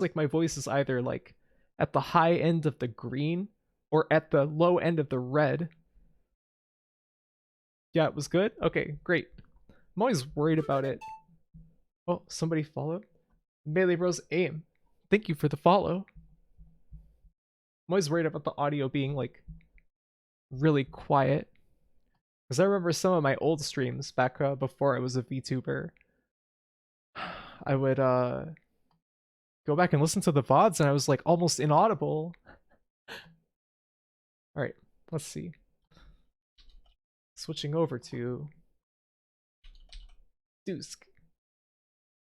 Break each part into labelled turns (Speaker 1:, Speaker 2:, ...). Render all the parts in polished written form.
Speaker 1: Like my voice is either like at the high end of the green or at the low end of the red. Yeah, it was good? Okay, great. I'm always worried about it. Oh, somebody followed? Melee Bros aim. Thank you for the follow. I'm always worried about the audio being like really quiet. Because I remember some of my old streams back before I was a VTuber. I would go back and listen to the VODs and I was like almost inaudible. Alright, let's see. Switching over to Dusk.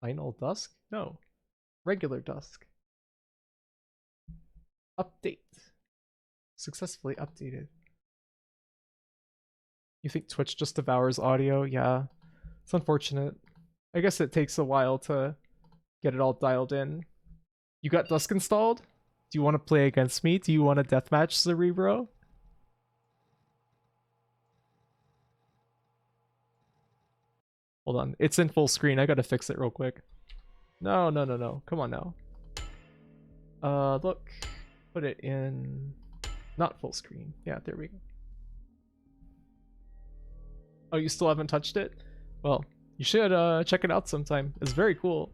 Speaker 1: Final Dusk? No. Regular Dusk. Update. Successfully updated. You think Twitch just devours audio? Yeah. It's unfortunate. I guess it takes a while to get it all dialed in. You got Dusk installed? Do you want to play against me? Do you want a deathmatch, Cerebro? Hold on. It's in full screen. I gotta fix it real quick. No. Come on now. Look. Put it in... Not full screen. Yeah, there we go. Oh, you still haven't touched it? Well, you should check it out sometime. It's very cool.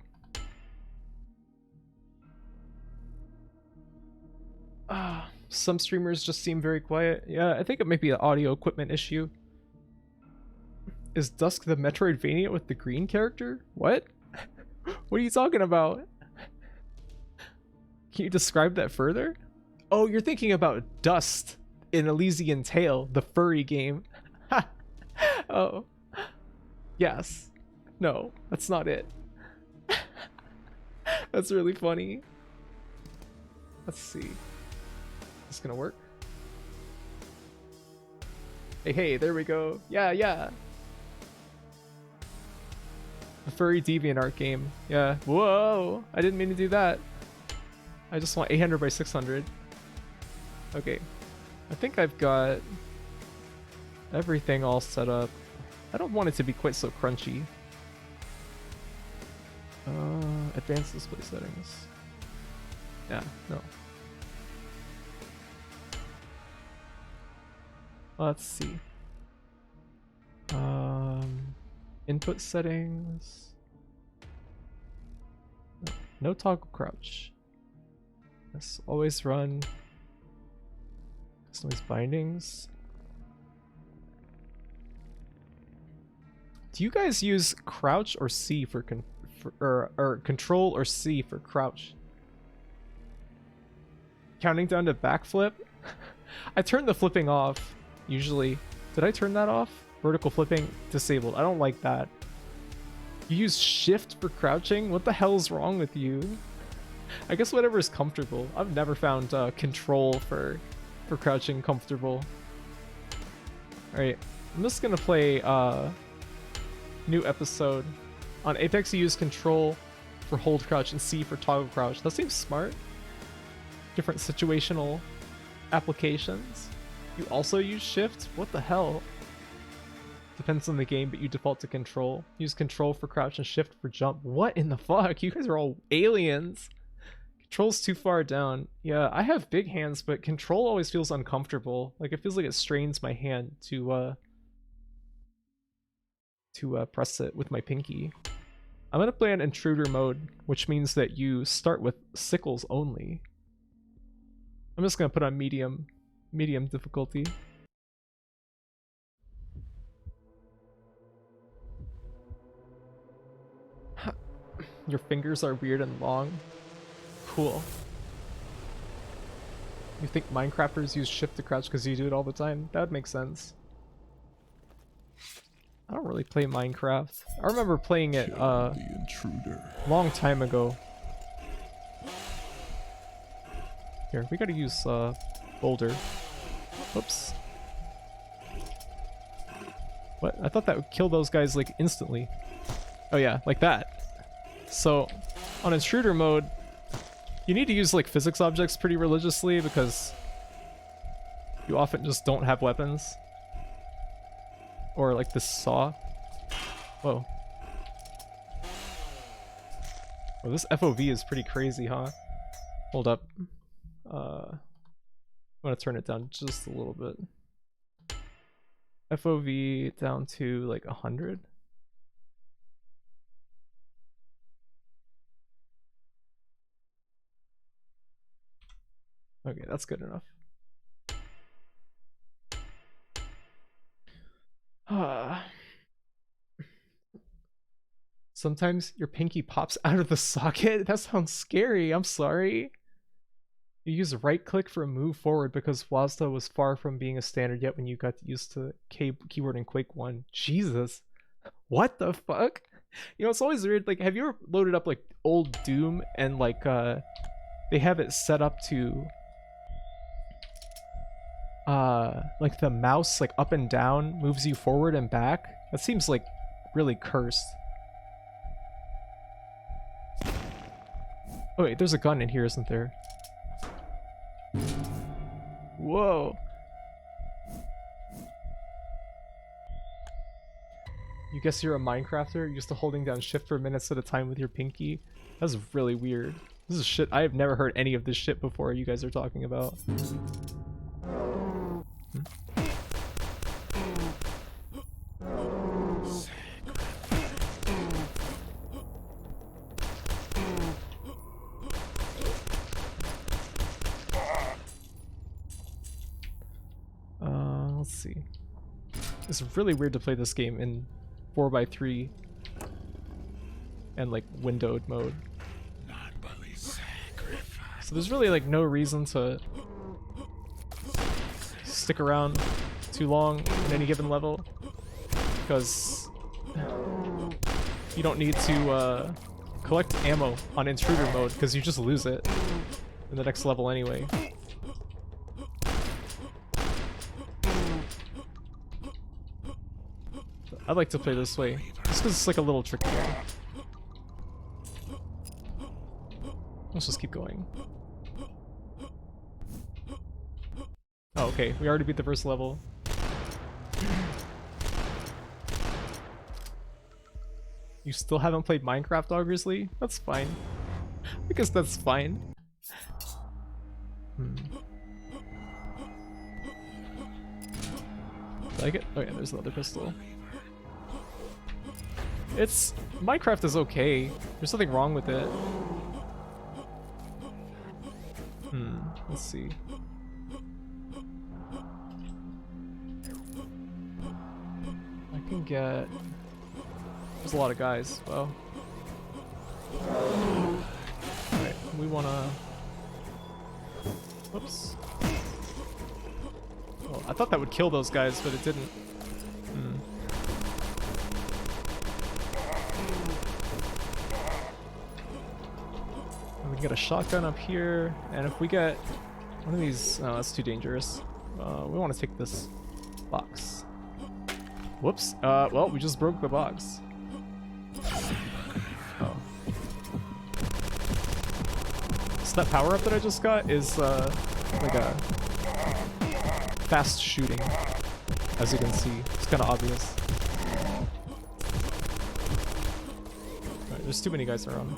Speaker 1: Some streamers just seem very quiet. Yeah, I think it might be an audio equipment issue. Is Dusk the Metroidvania with the green character? What? What are you talking about? Can you describe that further? Oh, you're thinking about Dust in Elysian Tale, the furry game. Oh. Yes. No, that's not it. That's really funny. Let's see. Is this gonna work? Hey, there we go. Yeah. The furry DeviantArt game. Yeah. Whoa! I didn't mean to do that. I just want 800 by 600. Okay. I think I've got everything all set up. I don't want it to be quite so crunchy. Advanced display settings. Yeah, no. Let's see. Input settings. No toggle crouch. Yes, always run. Customize bindings. Do you guys use crouch or C for or control or C for crouch? Counting down to backflip? I turn the flipping off usually. Did I turn that off? Vertical flipping disabled. I don't like that. You use shift for crouching? What the hell is wrong with you? I guess whatever is comfortable. I've never found control for crouching comfortable. Alright, I'm just gonna play new episode. On Apex you use control for hold crouch and C for toggle crouch. That seems smart. Different situational applications. You also use shift? What the hell? Depends on the game, but you default to control. Use control for crouch and shift for jump. What in the fuck? You guys are all aliens. Control's too far down. Yeah, I have big hands, but control always feels uncomfortable. Like, it feels like it strains my hand to press it with my pinky. I'm gonna play an intruder mode, which means that you start with sickles only. I'm just gonna put on medium difficulty. Your fingers are weird and long. Cool. You think Minecrafters use shift to crouch because you do it all the time? That would make sense. I don't really play Minecraft. I remember playing it a long time ago. Here, we gotta use boulder. Whoops. What? I thought that would kill those guys like instantly. Oh yeah, like that. So on intruder mode, you need to use like physics objects pretty religiously because you often just don't have weapons. Or like this saw. Whoa. Well, this FOV is pretty crazy, huh? Hold up. I'm gonna turn it down just a little bit. FOV down to like 100. Okay, that's good enough. Sometimes your pinky pops out of the socket? That sounds scary. I'm sorry. You use right click for a move forward because WASD was far from being a standard yet when you got used to keyboard in Quake 1. Jesus. What the fuck? You know, it's always weird. Like, have you ever loaded up like old Doom and like they have it set up to like the mouse like up and down moves you forward and back? That seems like really cursed. Oh wait, there's a gun in here, isn't there? Whoa. You guess you're a Minecrafter used to holding down shift for minutes at a time with your pinky? That's really weird. This is shit. I have never heard any of this shit before you guys are talking about. Let's see. It's really weird to play this game in 4x3 and like windowed mode. So there's really like no reason to stick around too long in any given level because you don't need to collect ammo on intruder mode because you just lose it in the next level anyway. I like to play this way, just because it's like a little trickier. Let's just keep going. Oh, okay, we already beat the first level. You still haven't played Minecraft, obviously? That's fine. I guess that's fine. Like it? Oh yeah, there's another pistol. It's... Minecraft is okay. There's nothing wrong with it. Let's see. I can get... There's a lot of guys. Well. Alright, we wanna... Whoops. Well, I thought that would kill those guys, but it didn't. We can get a shotgun up here, and if we get one of these... Oh, that's too dangerous. We want to take this box. Whoops. Well, we just broke the box. Oh. So that power-up that I just got is like a fast shooting, as you can see. It's kind of obvious. Alright, there's too many guys around.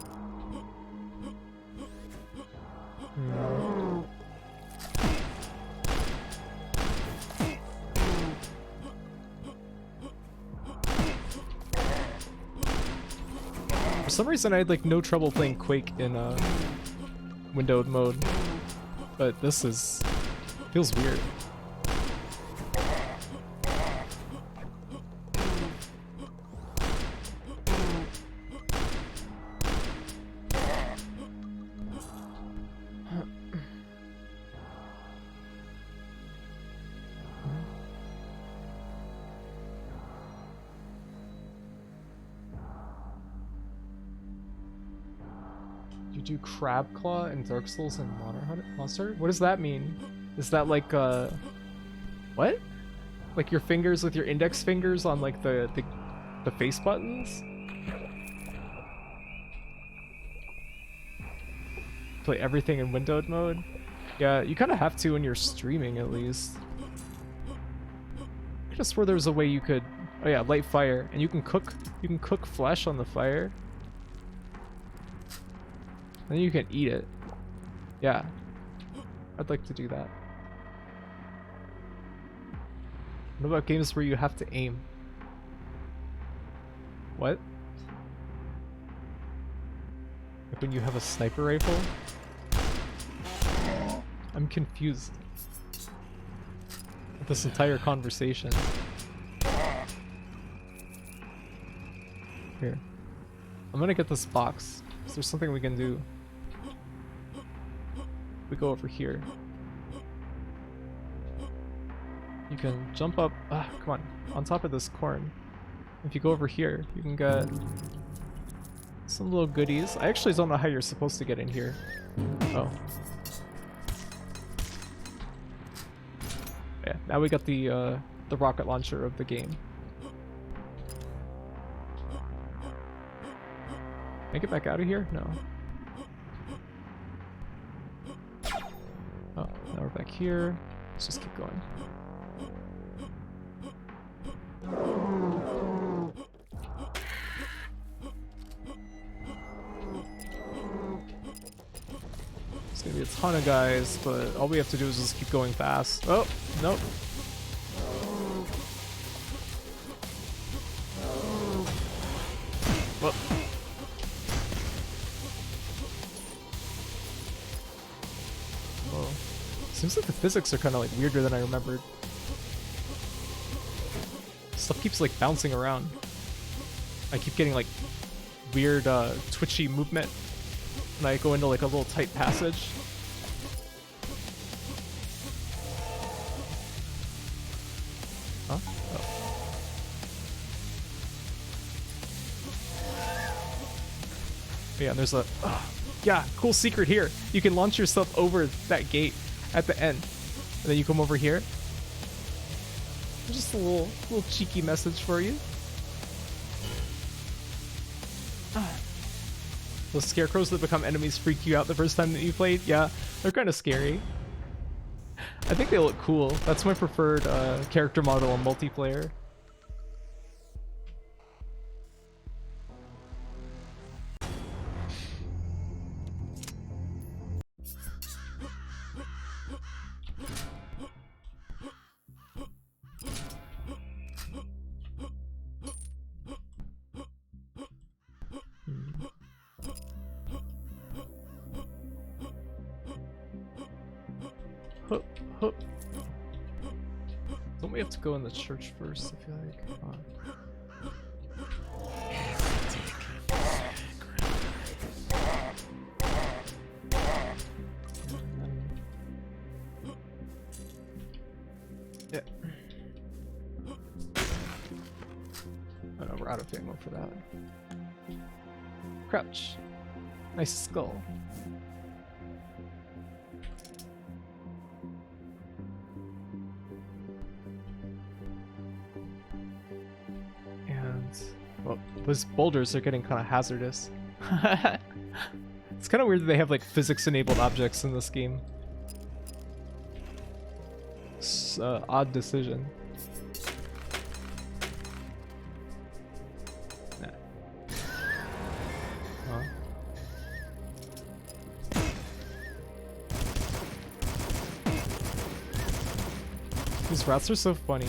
Speaker 1: For some reason I had like no trouble playing Quake in windowed mode, but this is... feels weird. Do Crab Claw and Dark Souls and Monster? What does that mean? Is that like what? Like your fingers with your index fingers on like the face buttons? Play everything in windowed mode? Yeah, you kind of have to when you're streaming at least. I just swore there was a way you could... Oh yeah, light fire, and you can cook flesh on the fire. Then you can eat it. Yeah. I'd like to do that. What about games where you have to aim? What? Like when you have a sniper rifle? I'm confused with this entire conversation. Here. I'm gonna get this box. Is there something we can do? We go over here. You can jump up. Come on top of this corn. If you go over here, you can get some little goodies. I actually don't know how you're supposed to get in here. Oh. Yeah, now we got the rocket launcher of the game. Can I get back out of here? No. Oh, now we're back here. Let's just keep going. There's gonna be a ton of guys, but all we have to do is just keep going fast. Oh, nope. Well. Whoa. Seems like the physics are kind of like weirder than I remembered. Stuff keeps like bouncing around. I keep getting like weird twitchy movement when I go into like a little tight passage. Huh? Oh. Yeah, and there's a yeah, cool secret here. You can launch yourself over that gate at the end, and then you come over here. Just a little cheeky message for you. Those scarecrows that become enemies freak you out the first time that you played? Yeah, they're kind of scary. I think they look cool. That's my preferred character model in multiplayer. Don't we have to go in the church first, I feel like? Yeah. Oh no, we're out of ammo for that. Crouch. Nice skull. Well, those boulders are getting kind of hazardous. It's kind of weird that they have like physics-enabled objects in this game. It's an odd decision. Nah. Huh? These rats are so funny.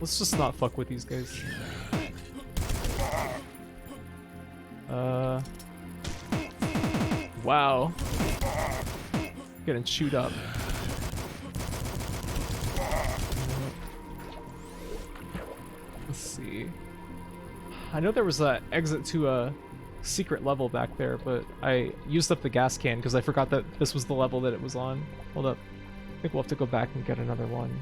Speaker 1: Let's just not fuck with these guys. Wow. Getting chewed up. Let's see. I know there was an exit to a secret level back there, but I used up the gas can because I forgot that this was the level that it was on. Hold up. I think we'll have to go back and get another one.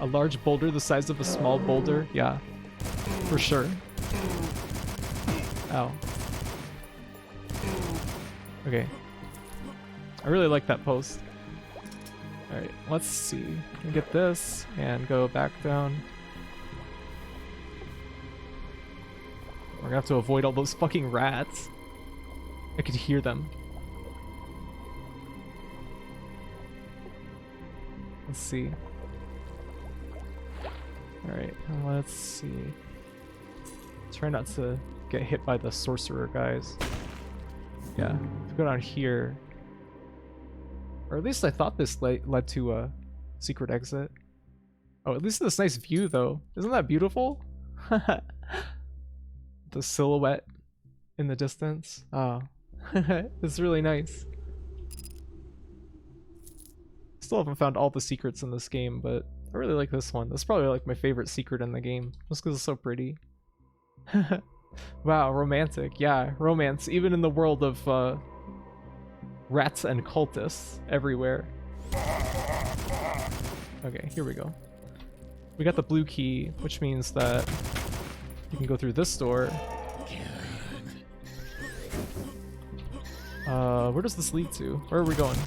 Speaker 1: A large boulder the size of a small boulder? Yeah, for sure. Ow. Okay. I really like that post. Alright, let's see. Get this and go back down. We're gonna have to avoid all those fucking rats. I could hear them. Let's see. Alright, let's see. Try not to get hit by the sorcerer guys. Yeah, go down here. Or at least I thought this led to a secret exit. Oh, at least this nice view though. Isn't that beautiful? The silhouette in the distance. Oh, it's really nice. Still haven't found all the secrets in this game, but I really like this one. That's probably like my favorite secret in the game, just because it's so pretty. Wow, romantic. Yeah, romance, even in the world of rats and cultists everywhere. Okay, here we go. We got the blue key, which means that you can go through this door. Where does this lead to? Where are we going?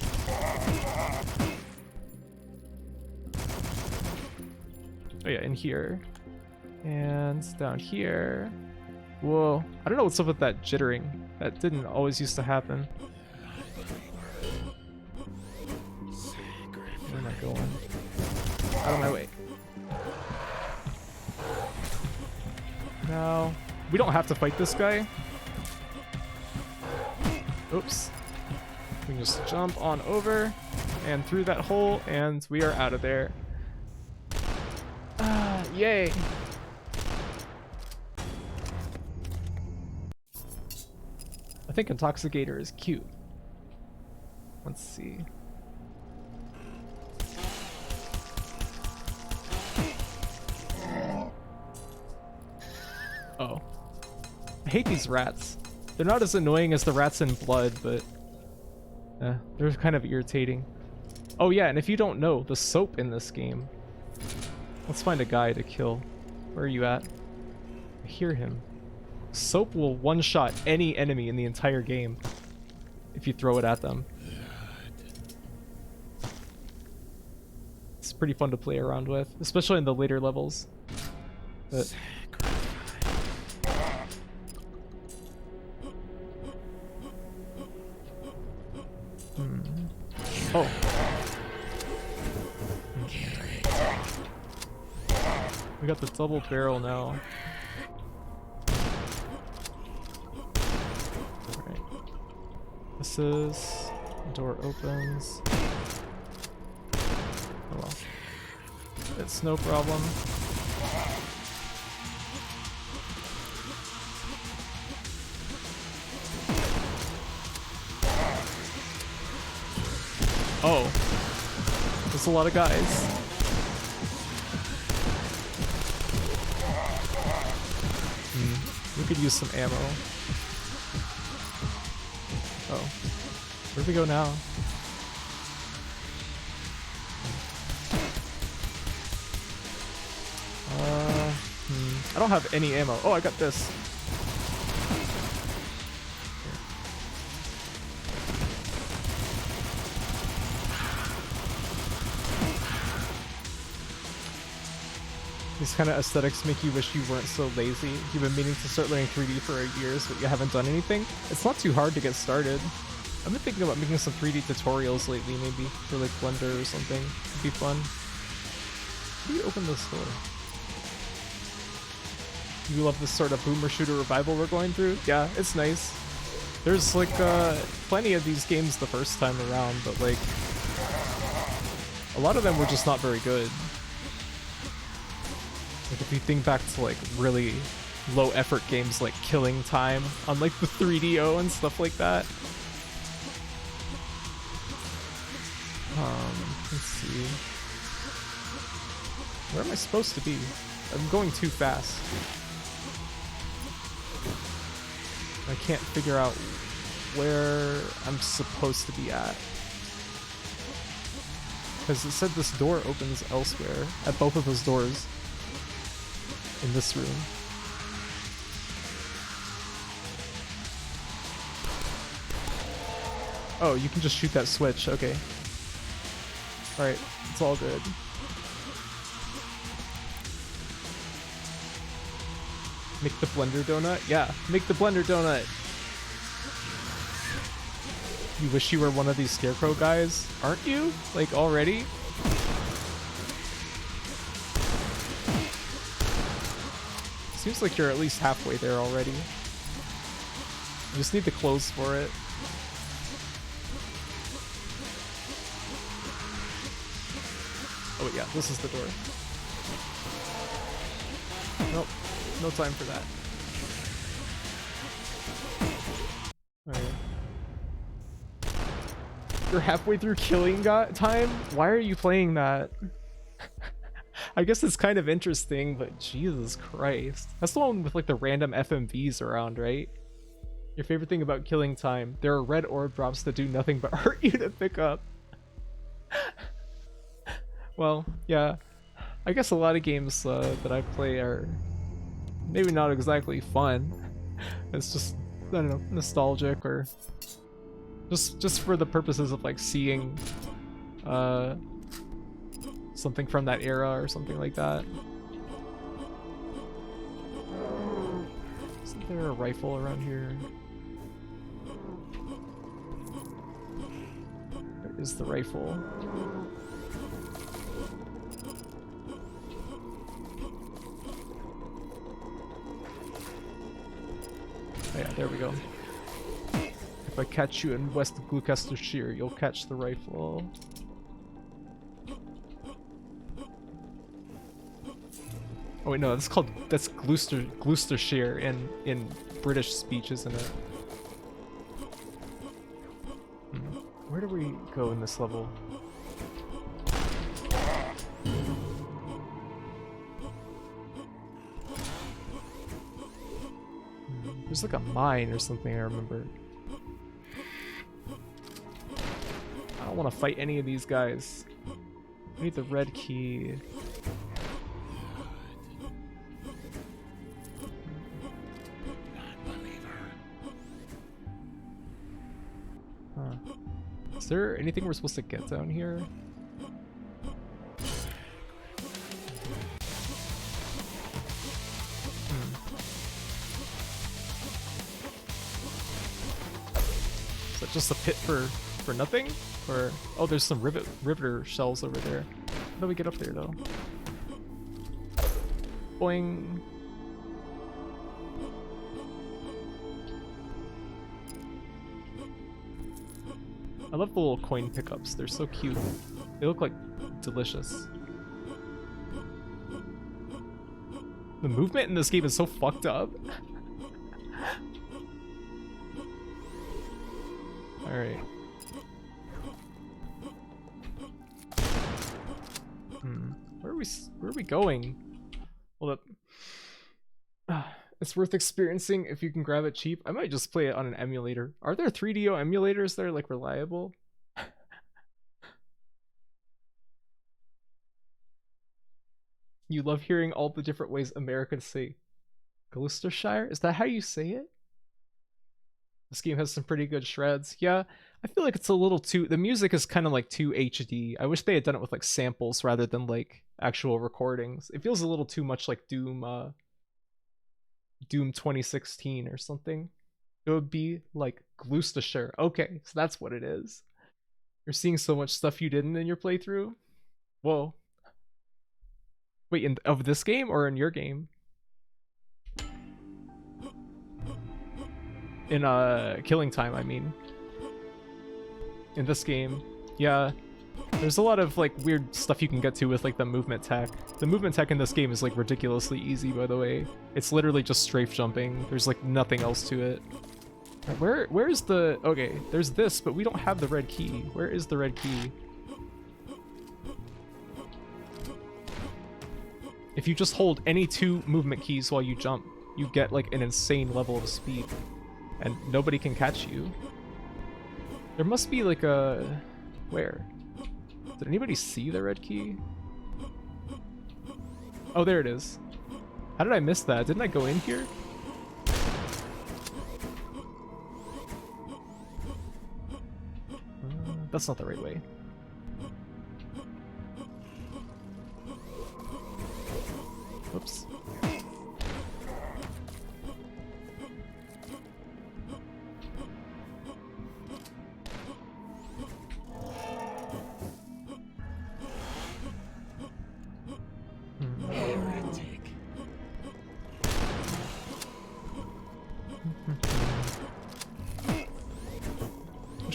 Speaker 1: Oh yeah, in here. And down here. Whoa. I don't know what's up with that jittering. That didn't always used to happen. Where am I going? Out of my way. No. We don't have to fight this guy. Oops. We can just jump on over and through that hole, and we are out of there. Ah, yay. I think Intoxicator is cute. Let's see. Oh. I hate these rats. They're not as annoying as the rats in Blood, but they're kind of irritating. Oh yeah, and if you don't know, the soap in this game. Let's find a guy to kill. Where are you at? I hear him. Soap will one-shot any enemy in the entire game if you throw it at them. It's pretty fun to play around with, especially in the later levels. But oh. We got the double barrel now. Alright. This is... The door opens. Oh well. It's no problem. Oh. There's a lot of guys. We could use some ammo. Oh. Where do we go now? I don't have any ammo. Oh, I got this. These kind of aesthetics make you wish you weren't so lazy. You've been meaning to start learning 3D for years, but you haven't done anything. It's not too hard to get started. I've been thinking about making some 3D tutorials lately, maybe for like Blender or something. It'd be fun. How do you open this door? You love this sort of boomer shooter revival we're going through? Yeah, it's nice. There's like plenty of these games the first time around, but like a lot of them were just not very good. Like if you think back to like really low effort games like Killing Time on like the 3DO and stuff like that. Let's see. Where am I supposed to be? I'm going too fast. I can't figure out where I'm supposed to be at. Because it said this door opens elsewhere, at both of those doors. In this room. Oh, you can just shoot that switch, okay. Alright, it's all good. Make the blender donut? Yeah, make the blender donut! You wish you were one of these scarecrow guys, aren't you? Like, already? Seems like you're at least halfway there already. You just need the clothes for it. Oh yeah, this is the door. Nope, no time for that. Alright. You're halfway through killing time? Why are you playing that? I guess it's kind of interesting, but Jesus Christ. That's the one with like the random FMVs around, right? Your favorite thing about killing time. There are red orb drops that do nothing but hurt you to pick up. Well, yeah. I guess a lot of games that I play are maybe not exactly fun. It's just, I don't know, nostalgic or just for the purposes of like seeing something from that era or something like that. Isn't there a rifle around here? Where is the rifle? Oh yeah, there we go. If I catch you in West Gloucestershire, you'll catch the rifle. Oh wait, no, that's Gloucestershire in British speech, isn't it? Where do we go in this level? There's like a mine or something, I remember. I don't want to fight any of these guys. I need the red key. Huh. Is there anything we're supposed to get down here? Is that just a pit for nothing? Or oh, there's some riveter shells over there. How do we get up there though? Boing. I love the little coin pickups. They're so cute. They look like delicious. The movement in this game is so fucked up. Alright. Where are we going? Hold up. It's worth experiencing if you can grab it cheap. I might just play it on an emulator. Are there 3DO emulators that are like reliable? You love hearing all the different ways Americans say Gloucestershire? Is that how you say it? This game has some pretty good shreds. Yeah, I feel like it's a little too... The music is kind of like too HD. I wish they had done it with like samples rather than like actual recordings. It feels a little too much like Doom 2016 or something. It would be like Gloucestershire. Okay, so that's what it is. You're seeing so much stuff you didn't in your playthrough? Whoa. Wait, of this game or in your game? In Killing Time, I mean. In this game. Yeah. There's a lot of like weird stuff you can get to with like the movement tech. The movement tech in this game is like ridiculously easy, by the way. It's literally just strafe jumping. There's like nothing else to it. Where's the... Okay, there's this, but we don't have the red key. Where is the red key? If you just hold any two movement keys while you jump, you get like an insane level of speed. And nobody can catch you. There must be like a... Where? Did anybody see the red key? Oh, there it is. How did I miss that? Didn't I go in here? That's not the right way. Whoops.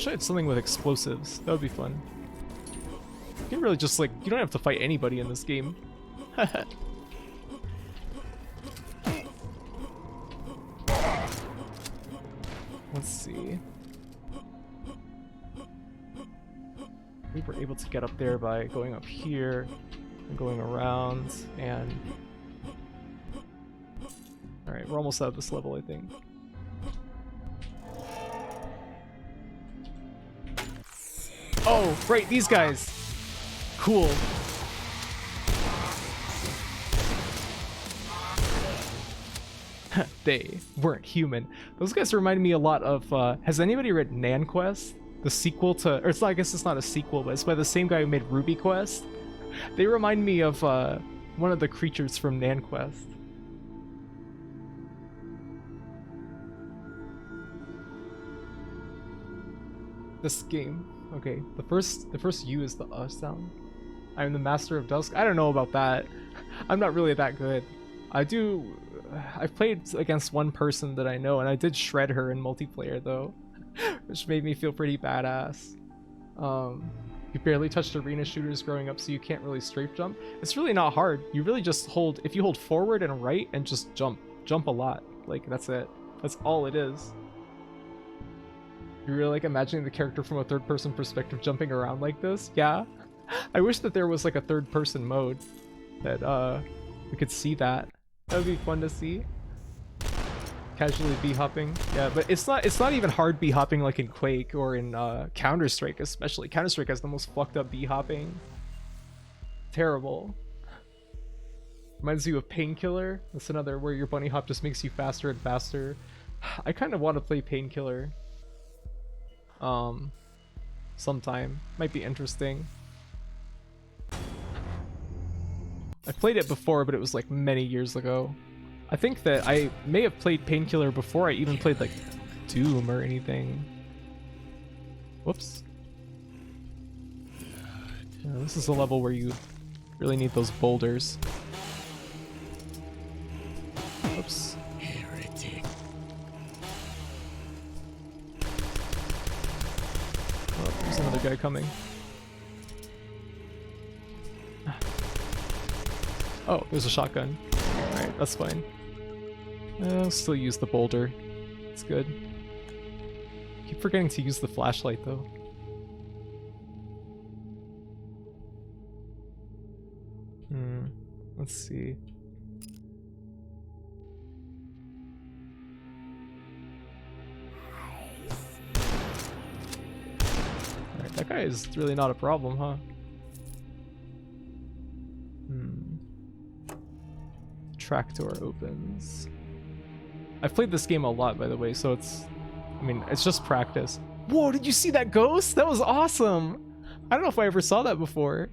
Speaker 1: wish I had something with explosives. That would be fun. You can really just like, you don't have to fight anybody in this game. Let's see. We were able to get up there by going up here and going around and... Alright, we're almost out of this level, I think. Oh, right, these guys! Cool. They weren't human. Those guys remind me a lot of, has anybody read Nan Quest? The sequel to, or it's not, I guess it's not a sequel, but it's by the same guy who made Ruby Quest. They remind me of, one of the creatures from Nan Quest. This game. Okay, the first U is the sound. I am the master of Dusk. I don't know about that. I'm not really that good. I've played against one person that I know, and I did shred her in multiplayer though, which made me feel pretty badass. You barely touched arena shooters growing up, so you can't really strafe jump. It's really not hard. You really just hold, if you hold forward and right and just jump a lot. Like, that's it. That's all it is. You're really like imagining the character from a third-person perspective jumping around like this? Yeah. I wish that there was like a third-person mode that we could see that. That would be fun to see. Casually b-hopping. Yeah, but it's not even hard b-hopping like in Quake or in Counter-Strike especially. Counter-Strike has the most fucked up b-hopping. Terrible. Reminds you of Painkiller. That's another where your bunny hop just makes you faster and faster. I kind of want to play Painkiller. Sometime. Might be interesting. I played it before, but it was like many years ago. I think that I may have played Painkiller before I even played like Doom or anything. Whoops. This is a level where you really need those boulders. Whoops. Oh, there's another guy coming. Oh, there's a shotgun. Alright, that's fine. I'll still use the boulder. It's good. Keep forgetting to use the flashlight though. Let's see. Alright, that guy is really not a problem, huh? Track door opens. I've played this game a lot, by the way, so it's just practice. Whoa, did you see that ghost? That was awesome! I don't know if I ever saw that before.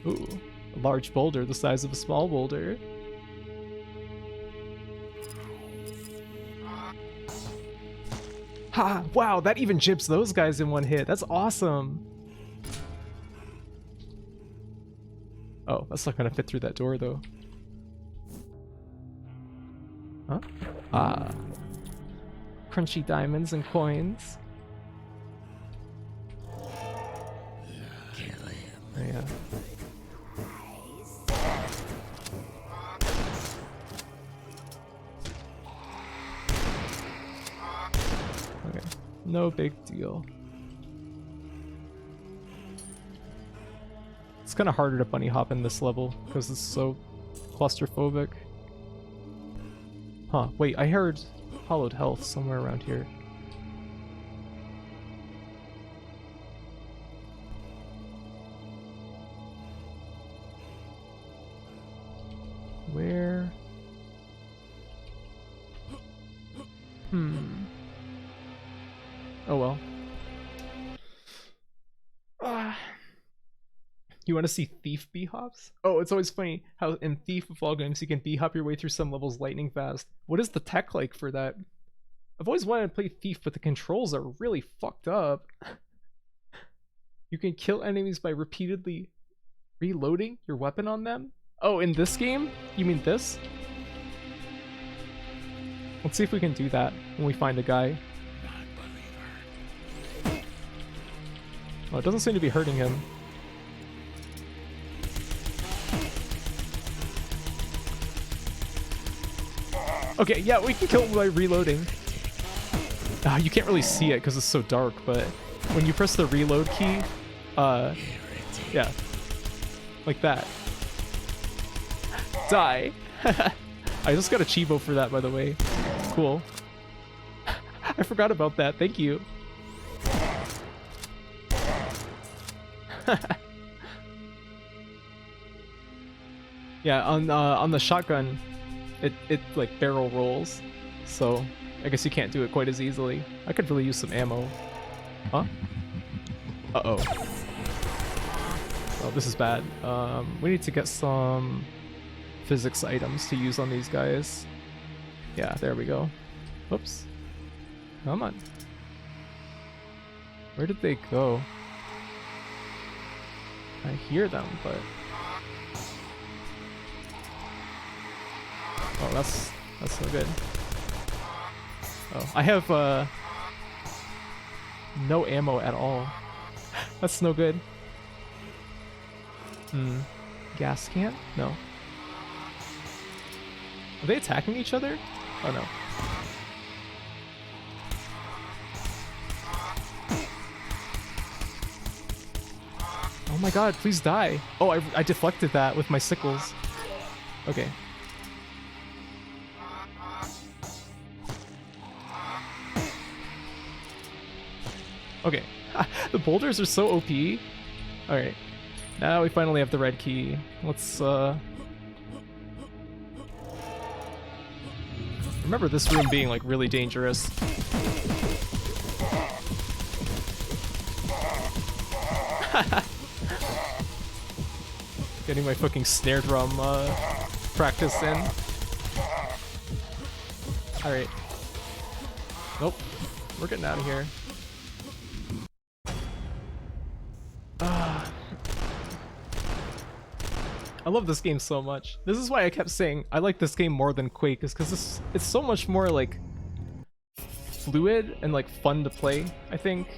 Speaker 1: Ooh, a large boulder the size of a small boulder. Ha! Wow, that even gyps those guys in one hit. That's awesome! Oh, that's not gonna fit through that door, though. Huh? Ah. Crunchy diamonds and coins. Oh, yeah. Okay. No big deal. It's kind of harder to bunny hop in this level because it's so claustrophobic. Huh, wait, I heard hollowed health somewhere around here. Where? Oh well. You want to see Thief b-hops? Oh, it's always funny how in Thief of all games you can b-hop your way through some levels lightning fast. What is the tech like for that? I've always wanted to play Thief, but the controls are really fucked up. You can kill enemies by repeatedly reloading your weapon on them? Oh, in this game? You mean this? Let's see if we can do that when we find a guy. Oh, it doesn't seem to be hurting him. Okay, yeah, we can kill him by reloading. You can't really see it because it's so dark, but when you press the reload key, yeah, like that. Die. I just got a Chivo for that, by the way. Cool. I forgot about that. Thank you. Yeah, on the shotgun, it like barrel rolls, so I guess you can't do it quite as easily. I could really use some ammo. Huh? Uh-oh. Oh, this is bad. We need to get some physics items to use on these guys. Yeah, there we go. Whoops. Come on. Where did they go? I hear them, but... Oh, that's no good. Oh, I have no ammo at all. That's no good. Gas can? No. Are they attacking each other? Oh no. Oh my god, please die. Oh, I deflected that with my sickles. Okay. Okay. The boulders are so OP. Alright. Now we finally have the red key. Let's, remember this room being, like, really dangerous. Getting my fucking snare drum, practice in. Alright. Nope. We're getting out of here. I love this game so much. This is why I kept saying I like this game more than Quake, is because it's so much more like fluid and like fun to play, I think.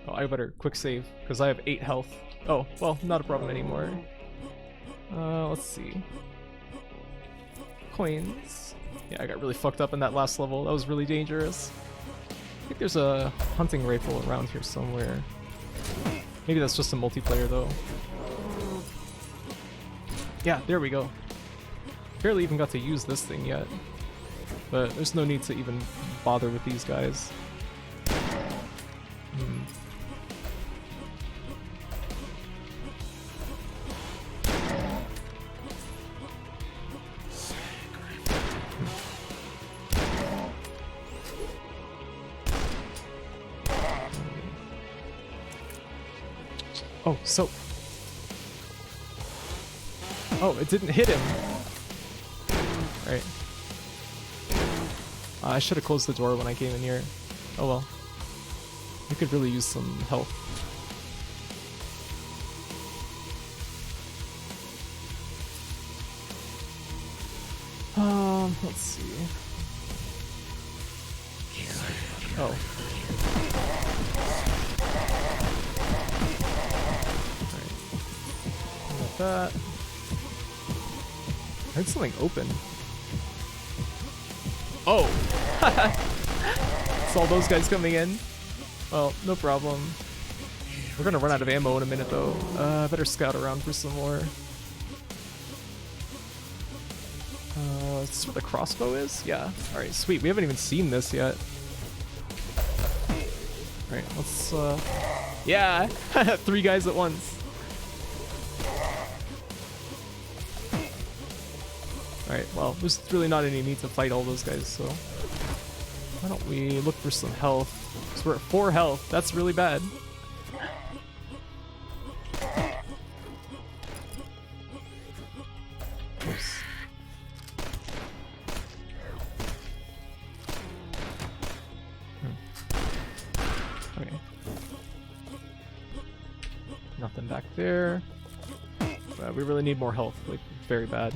Speaker 1: Oh, I better quick save because I have 8 health. Oh, well, not a problem anymore. Let's see. Coins. Yeah, I got really fucked up in that last level. That was really dangerous. I think there's a hunting rifle around here somewhere. Maybe that's just a multiplayer though. Yeah, there we go. Barely even got to use this thing yet. But there's no need to even bother with these guys. Oh, so... Oh, it didn't hit him. Alright. I should have closed the door when I came in here. Oh well. We could really use some help. Let's see. Oh. Alright. Got that. I heard something open. Oh! Saw those guys coming in. Well, no problem. We're gonna run out of ammo in a minute though. Better scout around for some more. Is this where the crossbow is? Yeah. Alright, sweet. We haven't even seen this yet. Alright, let's yeah! 3 guys at once. Alright, well, there's really not any need to fight all those guys, so... Why don't we look for some health? Because we're at 4 health. That's really bad. Oops. Okay. Nothing back there. We really need more health, like, very bad.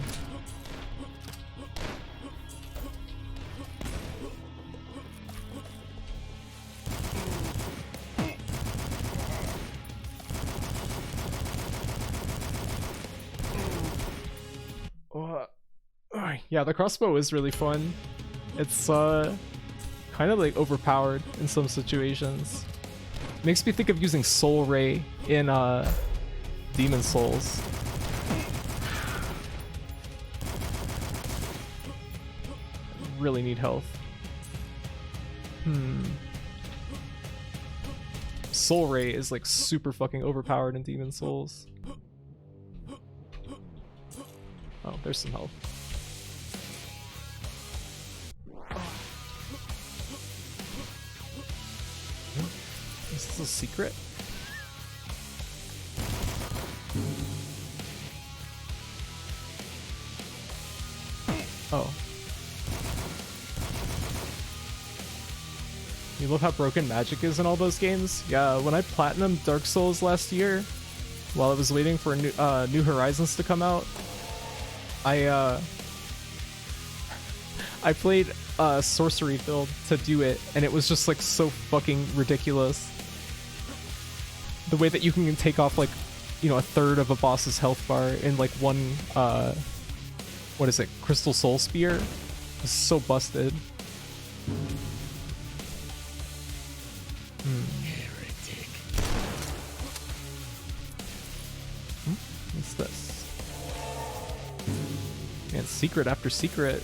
Speaker 1: Yeah, the crossbow is really fun. It's kind of like overpowered in some situations. Makes me think of using Soul Ray in Demon Souls. Really need health. Soul Ray is like super fucking overpowered in Demon Souls. Oh, there's some health. Is this a secret? Oh. You love how broken magic is in all those games? Yeah, when I platinumed Dark Souls last year, while I was waiting for New Horizons to come out, I played a sorcery build to do it, and it was just like so fucking ridiculous. The way that you can take off like, you know, a third of a boss's health bar in like one, what is it, Crystal Soul Spear? It's so busted.
Speaker 2: Heretic.
Speaker 1: What's this? Man, secret after secret.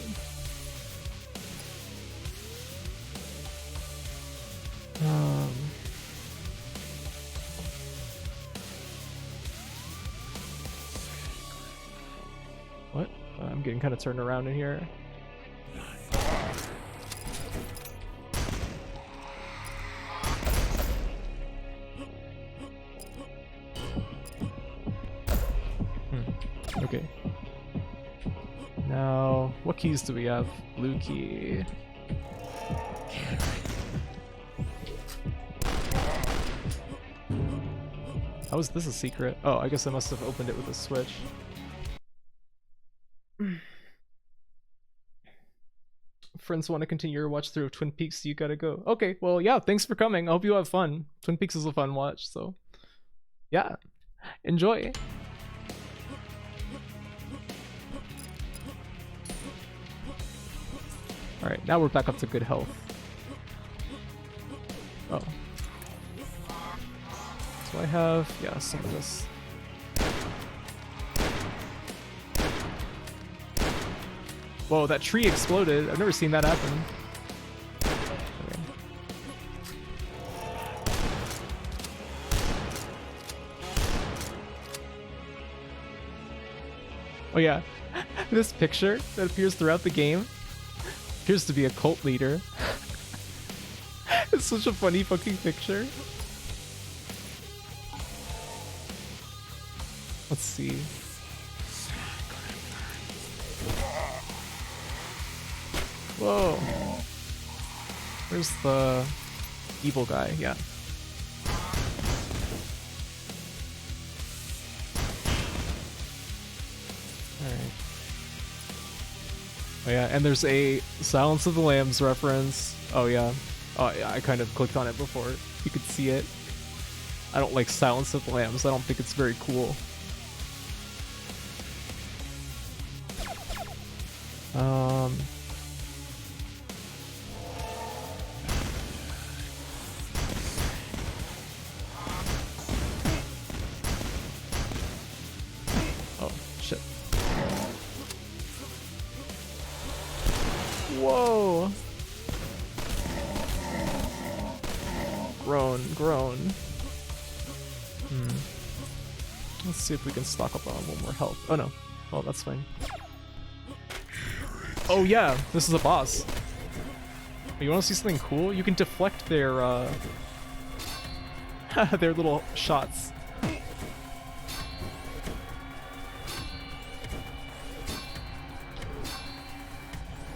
Speaker 1: What? I'm getting kind of turned around in here. Okay. Now, what keys do we have? Blue key. How is this a secret? Oh, I guess I must have opened it with a switch. Friends want to continue your watch through of Twin Peaks, so you gotta go. Okay, well, yeah, thanks for coming. I hope you have fun. Twin Peaks is a fun watch, so yeah, enjoy. Alright, now we're back up to good health. Oh. Do I have... yeah, some of this. Whoa, that tree exploded. I've never seen that happen. Okay. Oh yeah, this picture that appears throughout the game appears to be a cult leader. It's such a funny fucking picture. Let's see. Whoa. Where's the evil guy? Yeah. Alright. Oh yeah, and there's a Silence of the Lambs reference. Oh yeah. Oh yeah, I kind of clicked on it before you could see it. I don't like Silence of the Lambs. I don't think it's very cool. Oh, shit. Whoa! Groan. Let's see if we can stock up on a little more health. Oh no. Well, that's fine. Oh yeah, this is a boss. You want to see something cool? You can deflect their their little shots.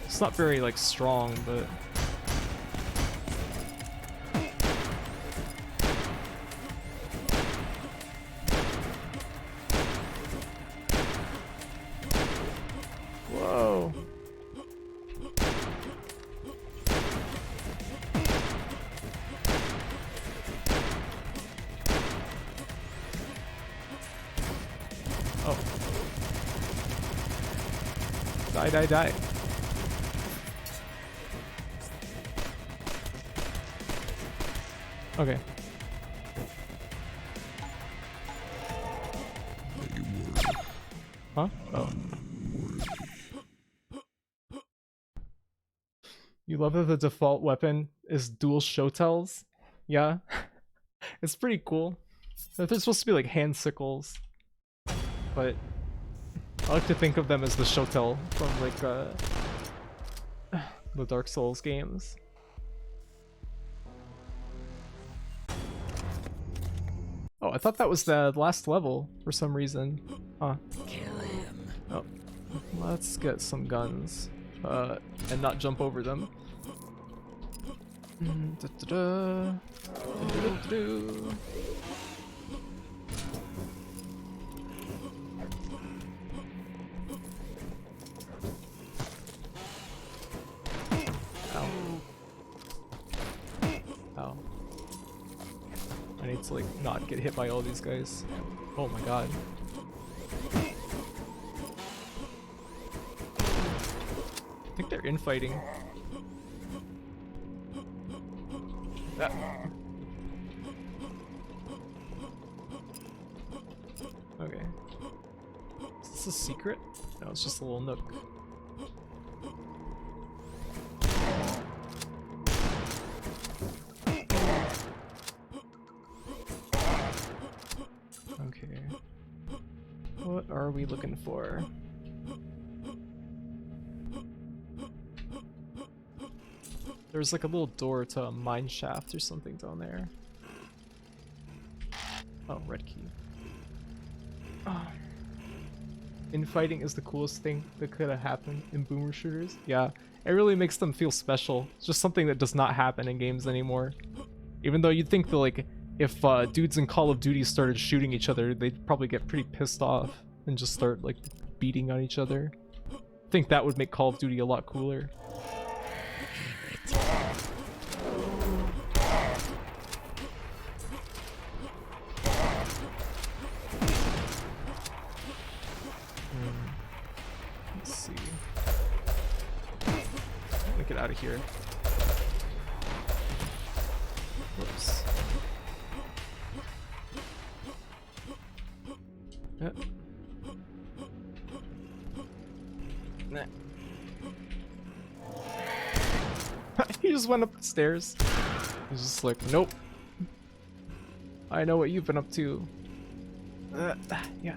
Speaker 1: It's not very like strong, but whoa. Oh. Die, die, die. Okay. Huh? Oh. You love that the default weapon is dual shotels? Yeah. It's pretty cool. They're supposed to be like hand sickles. But I like to think of them as the shotel from like the Dark Souls games. Oh, I thought that was the last level for some reason. Huh.
Speaker 2: Kill him.
Speaker 1: Oh, let's get some guns, and not jump over them. Da-da-da. Da-da-da-da. Ow. Ow. I need to like not get hit by all these guys. Oh my god. I think they're infighting. Ah. Okay. Is this a secret? No, it's just a little nook. Okay. What are we looking for? There's like a little door to a mine shaft or something down there. Oh, red key. Oh. Infighting is the coolest thing that could have happened in boomer shooters. Yeah, it really makes them feel special. It's just something that does not happen in games anymore. Even though you'd think that like if dudes in Call of Duty started shooting each other, they'd probably get pretty pissed off and just start like beating on each other. I think that would make Call of Duty a lot cooler. Let's see. Let me get out of here. Whoops. Nah. He just went up the stairs. He's just like, nope. I know what you've been up to. Yeah.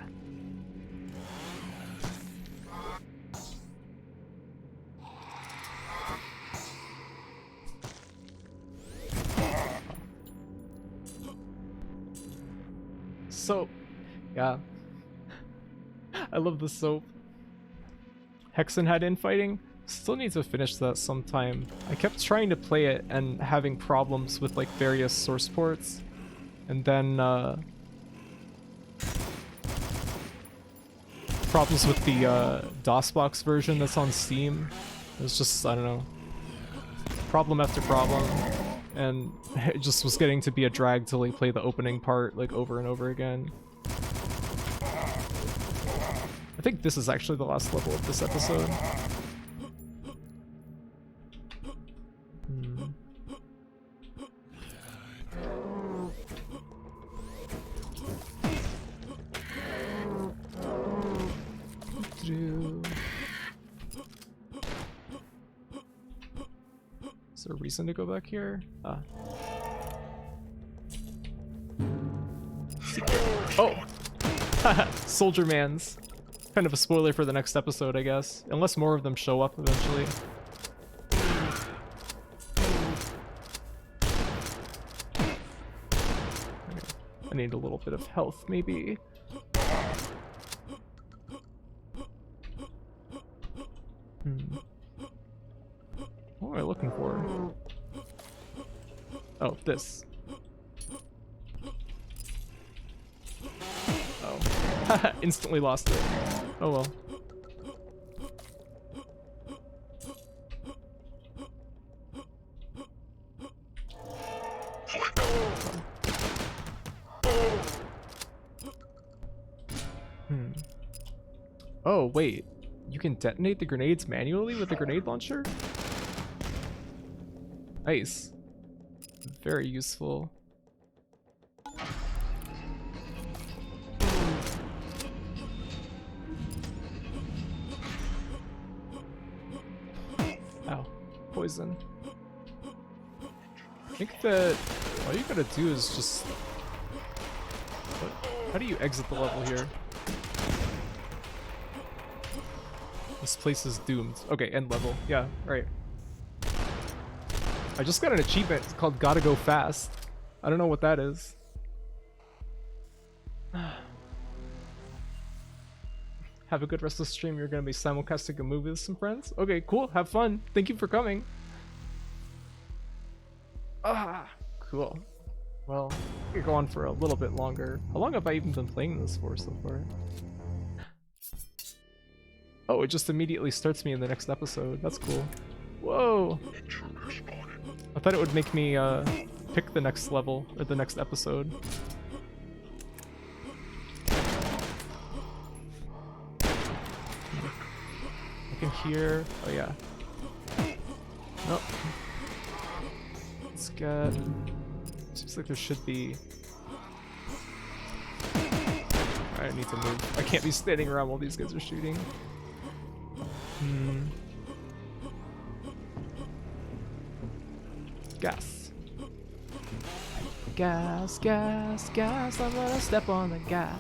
Speaker 1: Soap. Yeah. I love the soap. Hexen had infighting. Still need to finish that sometime. I kept trying to play it and having problems with like various source ports. And then problems with the DOSBox version that's on Steam. It was just, I don't know, problem after problem. And it just was getting to be a drag to like play the opening part like over and over again. I think this is actually the last level of this episode. Is there a reason to go back here? Ah. Oh! Soldier Mans. Kind of a spoiler for the next episode, I guess. Unless more of them show up eventually. Okay. I need a little bit of health, maybe. What am I looking for? Oh, this. Oh. Instantly lost it. Oh well. Oh, wait. You can detonate the grenades manually with the grenade launcher? Nice. Very useful. Ow. Poison. I think that all you gotta do is just... What? How do you exit the level here? This place is doomed. Okay, end level. Yeah, right. I just got an achievement called Gotta Go Fast. I don't know what that is. Have a good rest of the stream. You're gonna be simulcasting a movie with some friends? Okay, cool. Have fun. Thank you for coming. Ah, cool. Well, you're going for a little bit longer. How long have I even been playing this for so far? Oh, it just immediately starts me in the next episode. That's cool. Whoa! I thought it would make me pick the next level or the next episode. I can hear. Oh yeah. Nope. Let's get. Seems like there should be. I need to move. I can't be standing around while these guys are shooting. Gas. Gas, gas, gas. I'm gonna step on the gas.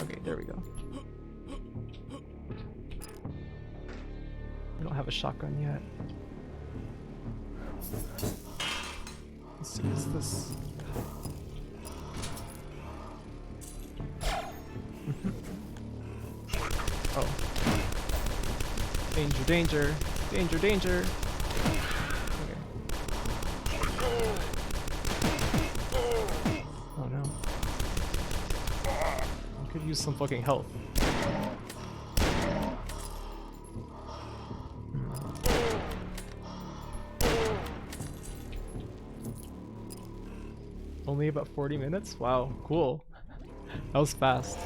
Speaker 1: Okay, there we go. We don't have a shotgun yet. Let's see, is this... Oh. Danger, danger, danger, danger. Okay. Oh no. I could use some fucking health. Only about 40 minutes? Wow, cool. That was fast.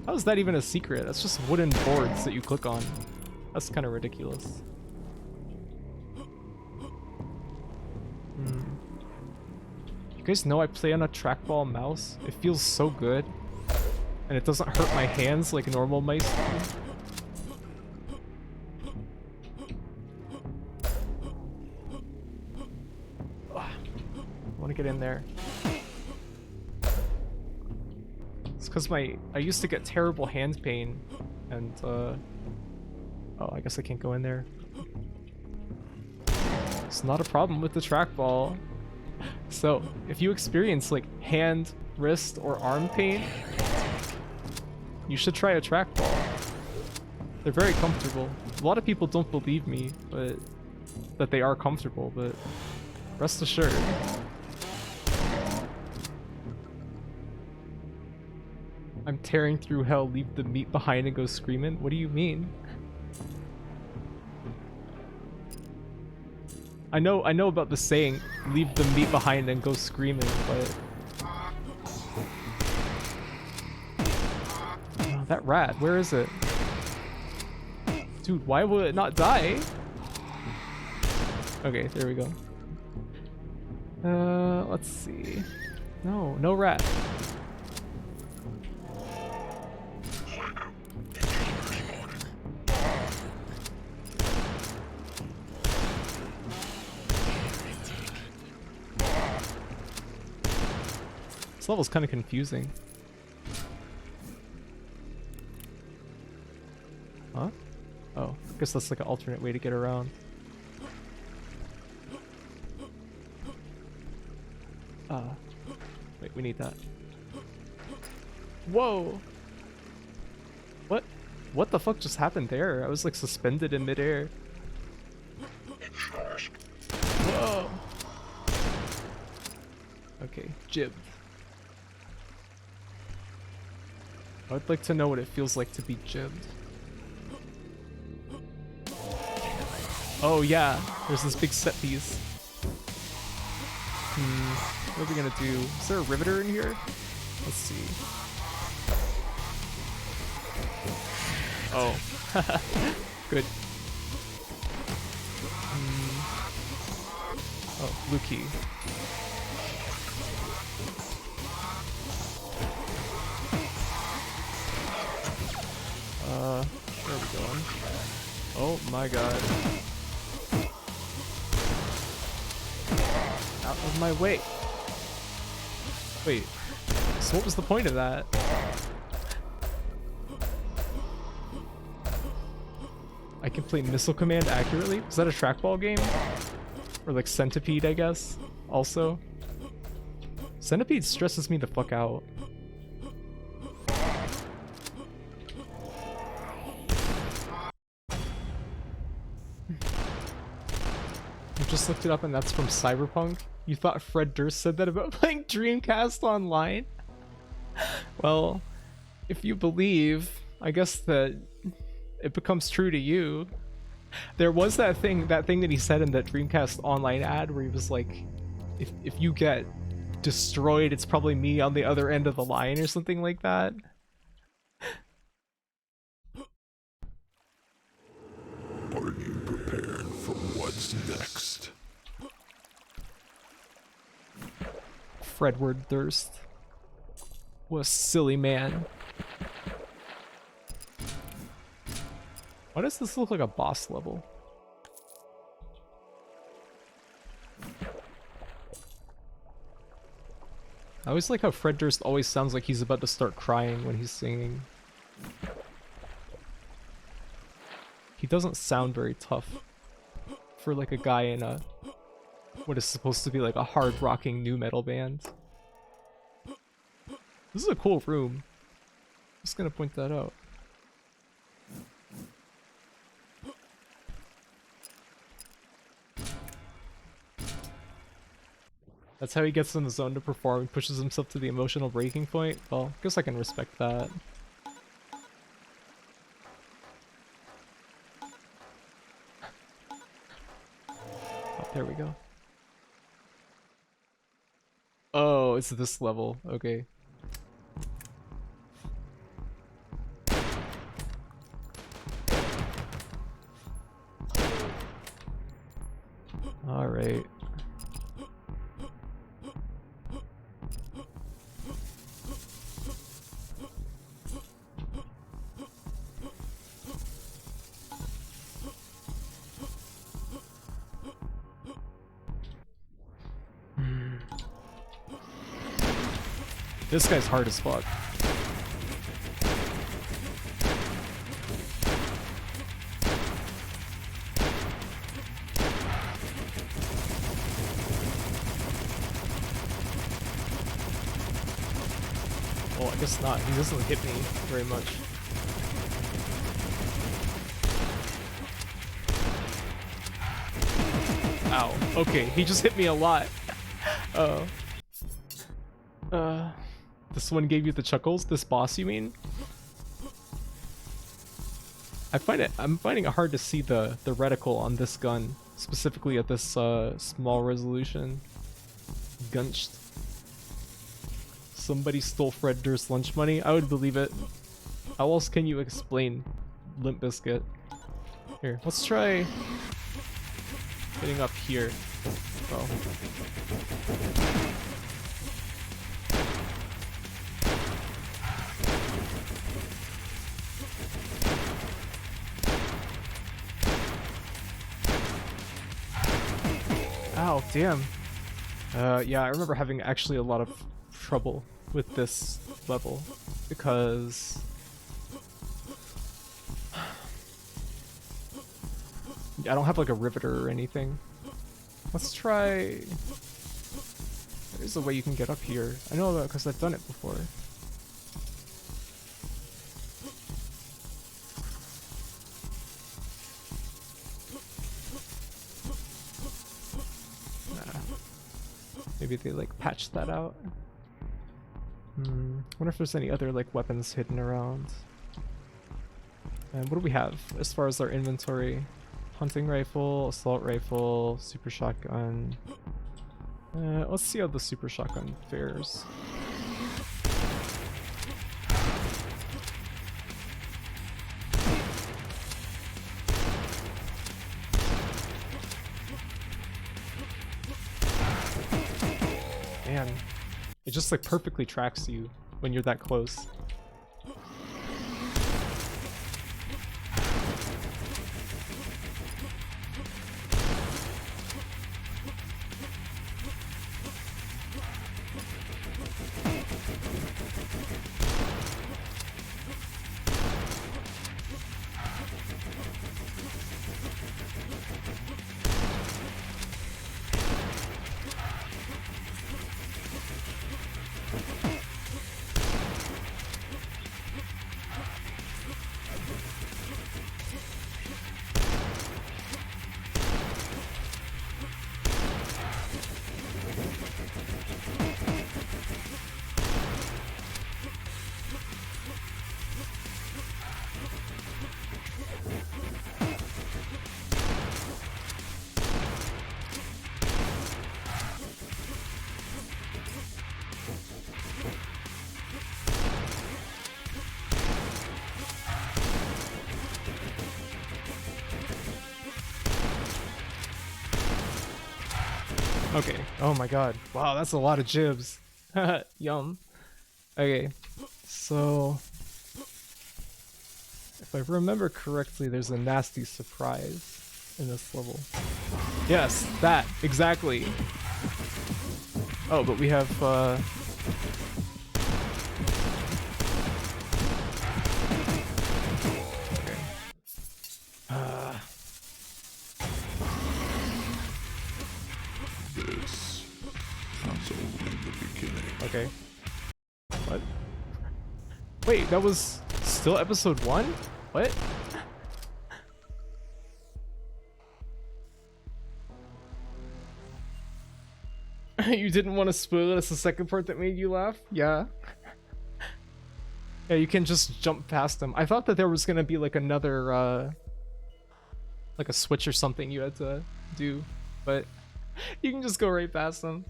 Speaker 1: How is that even a secret? That's just wooden boards that you click on. That's kind of ridiculous. You guys know I play on a trackball mouse? It feels so good. And it doesn't hurt my hands like normal mice do. I want to get in there. It's because I used to get terrible hand pain, and oh, I guess I can't go in there. It's not a problem with the trackball. So, if you experience like hand, wrist, or arm pain, you should try a trackball. They're very comfortable. A lot of people don't believe me, but that they are comfortable, but rest assured. I'm tearing through hell, leave the meat behind and go screaming? What do you mean? I know about the saying, leave the meat behind and go screaming, but... Oh, that rat, where is it? Dude, why will it not die? Okay, there we go. Let's see. No rat. This level's kind of confusing. Huh? Oh, I guess that's like an alternate way to get around. Wait, we need that. Whoa! What the fuck just happened there? I was like suspended in midair. Whoa! Okay, jibbed. I'd like to know what it feels like to be jibbed. Oh yeah, there's this big set piece. What are we gonna do? Is there a riveter in here? Let's see. Oh. Good. Oh, blue key. Where are we going? Oh my god. Out of my way. Wait. So what was the point of that? I can play Missile Command accurately? Was that a trackball game? Or like Centipede, I guess? Also? Centipede stresses me the fuck out. I just looked it up and that's from Cyberpunk. You thought Fred Durst said that about playing Dreamcast online? Well, if you believe, I guess that it becomes true to you. There was that thing that he said in that Dreamcast online ad where he was like, if you get destroyed, it's probably me on the other end of the line or something like that.
Speaker 2: Are you prepared for what's next?
Speaker 1: Fredward Durst. What a silly man. Why does this look like a boss level? I always like how Fred Durst always sounds like he's about to start crying when he's singing. He doesn't sound very tough for like a guy in a what is supposed to be like a hard rocking nu metal band. This is a cool room. Just gonna point that out. That's how he gets in the zone to perform. He pushes himself to the emotional breaking point. Well, I guess I can respect that. Oh, there we go. Oh, it's this level. Okay. All right. This guy's hard as fuck. Well, I guess not. He doesn't hit me very much. Ow. Okay, he just hit me a lot. This one gave you the chuckles? This boss, you mean? I'm finding it hard to see the reticle on this gun, specifically at this small resolution. Gunched. Somebody stole Fred Durst's lunch money? I would believe it. How else can you explain Limp Bizkit? Here, let's try getting up here. Oh. Ow, damn. Yeah, I remember having actually a lot of trouble with this level because I don't have like a riveter or anything. Let's try... There's a way you can get up here. I know that because I've done it before. Maybe they like patched that out. Wonder if there's any other like weapons hidden around. And what do we have as far as our inventory? Hunting rifle, assault rifle, super shotgun. Let's see how the super shotgun fares. It just like perfectly tracks you when you're that close. Okay. Oh my god. Wow, that's a lot of jibs. Yum. Okay. So if I remember correctly, there's a nasty surprise in this level. Yes, that. Exactly. Oh, but we have okay.
Speaker 2: This is only the beginning.
Speaker 1: Okay. What? Wait, that was still episode 1? What? You didn't want to spoil it as the second part that made you laugh? Yeah. Yeah, you can just jump past them. I thought that there was gonna be like another like a switch or something you had to do, but you can just go right past them.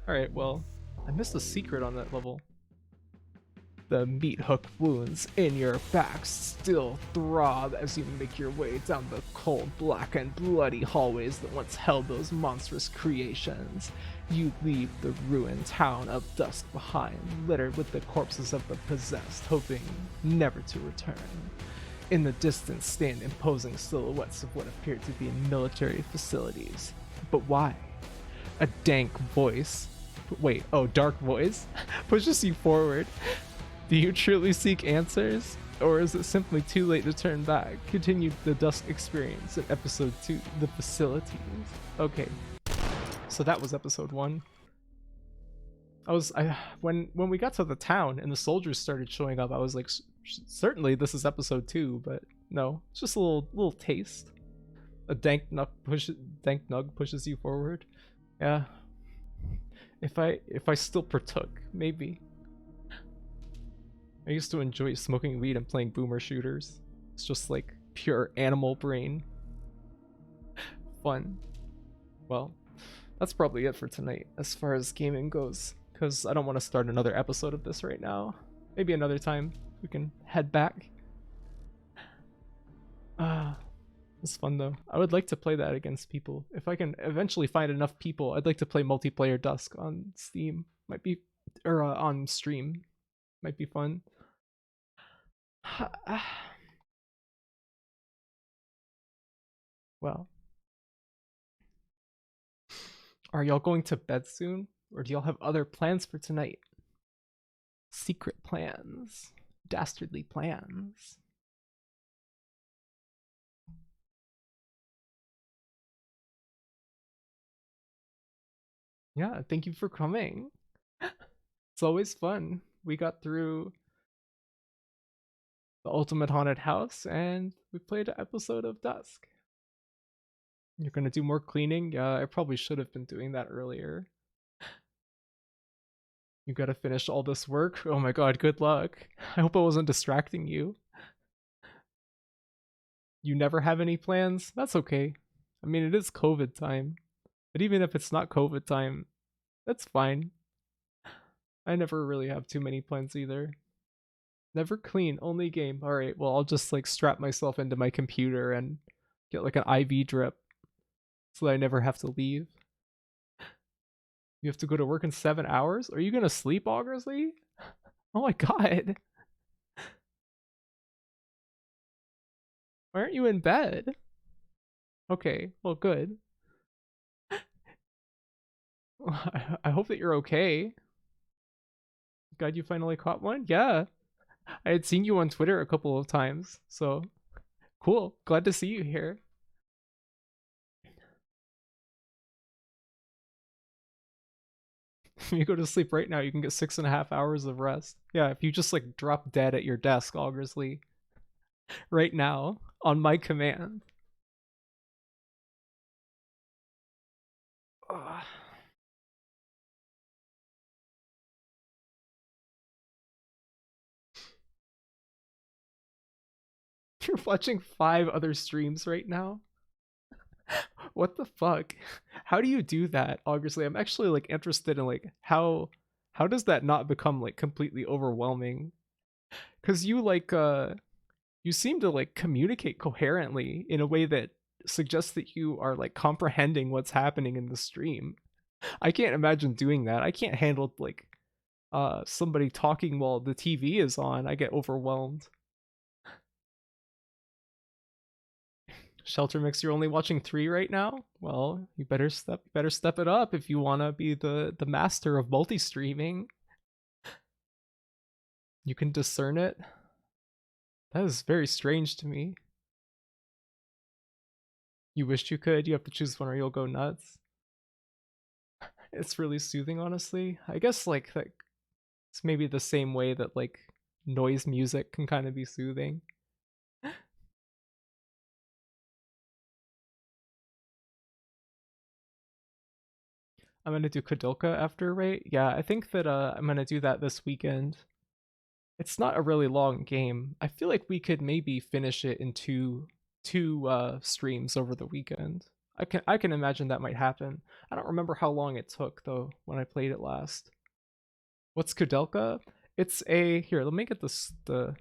Speaker 1: Alright, well, I missed a secret on that level. The meat hook wounds in your back still throb as you make your way down the cold, black, and bloody hallways that once held those monstrous creations. You leave the ruined town of Dusk behind, littered with the corpses of the possessed, hoping never to return. In the distance stand imposing silhouettes of what appear to be military facilities. But why? A dank voice, dark voice, pushes you forward. Do you truly seek answers? Or is it simply too late to turn back? Continue the Dusk experience in episode 2, the facilities. Okay, so that was episode 1. When we got to the town and the soldiers started showing up, I was like, certainly this is episode 2, but no, it's just a little taste. A dank nug pushes you forward. Yeah. If I still partook, maybe. I used to enjoy smoking weed and playing boomer shooters. It's just like pure animal brain. Fun. Well, that's probably it for tonight as far as gaming goes, because I don't want to start another episode of this right now. Maybe another time we can head back. It's fun though. I would like to play that against people. If I can eventually find enough people, I'd like to play multiplayer Dusk on Steam. Might be, or on stream. Might be fun. Well, are y'all going to bed soon, or do y'all have other plans for tonight? Secret plans, dastardly plans. Yeah, thank you for coming. It's always fun. We got through the Ultimate Haunted House and we played an episode of Dusk. You're gonna do more cleaning? Yeah, I probably should have been doing that earlier. You gotta finish all this work? Oh my god, good luck. I hope I wasn't distracting you. You never have any plans? That's okay. I mean, it is COVID time. But even if it's not COVID time, that's fine. I never really have too many plans either. Never clean, only game. Alright, well, I'll just like strap myself into my computer and get like an IV drip so that I never have to leave. You have to go to work in 7 hours? Are you gonna sleep, Augersley? Oh my god. Why aren't you in bed? Okay, well, good. I hope that you're okay. Glad you finally caught one. Yeah, I had seen you on Twitter a couple of times, so cool. Glad to see you here. If you go to sleep right now, you can get 6.5 hours of rest. Yeah, if you just like drop dead at your desk, Augersley, right now on my command. Ugh. You're watching 5 other streams right now. What the fuck? How do you do that, Augersley? I'm actually like interested in like how does that not become like completely overwhelming? Because you seem to like communicate coherently in a way that suggests that you are like comprehending what's happening in the stream. I can't imagine doing that. I can't handle like somebody talking while the TV is on. I get overwhelmed. Shelter Mix, you're only watching 3 right now? Well, you better step it up if you want to be the master of multi-streaming. You can discern it. That is very strange to me. You wished you could. You have to choose one or you'll go nuts. It's really soothing, honestly. I guess like that it's maybe the same way that like noise music can kind of be soothing. I'm gonna do Kodilka after, right? Yeah, I think that I'm gonna do that this weekend. It's not a really long game. I feel like we could maybe finish it in two streams over the weekend. I can imagine that might happen. I don't remember how long it took though when I played it last. What's Kudelka? It's a here. Let me get this the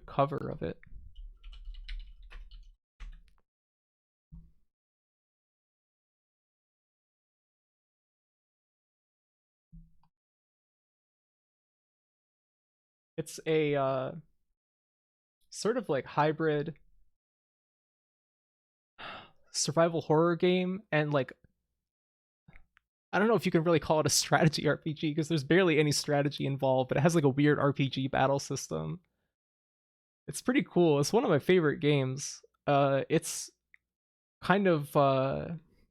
Speaker 1: cover of it. It's a sort of like hybrid survival horror game and like I don't know if you can really call it a strategy RPG because there's barely any strategy involved, but it has like a weird RPG battle system. It's pretty cool. It's one of my favorite games. It's kind of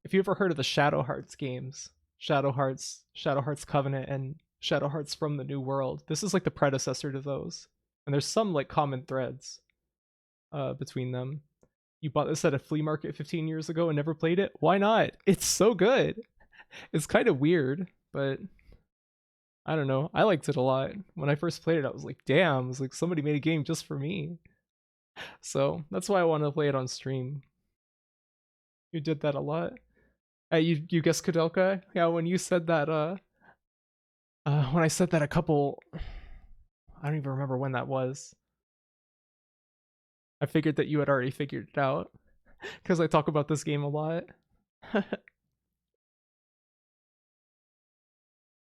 Speaker 1: if you ever heard of the Shadow Hearts games, Shadow Hearts Covenant, and Shadow Hearts from the New World. This is like the predecessor to those, and there's some like common threads between them. You bought this at a flea market 15 years ago and never played it? Why not? It's so good. It's kind of weird, but I don't know. I liked it a lot. When I first played it, I was like, damn, it was like somebody made a game just for me. So that's why I want to play it on stream. You did that a lot. You guessed Kudelka? Yeah, when you said that, when I said that a couple, I don't even remember when that was. I figured that you had already figured it out because I talk about this game a lot.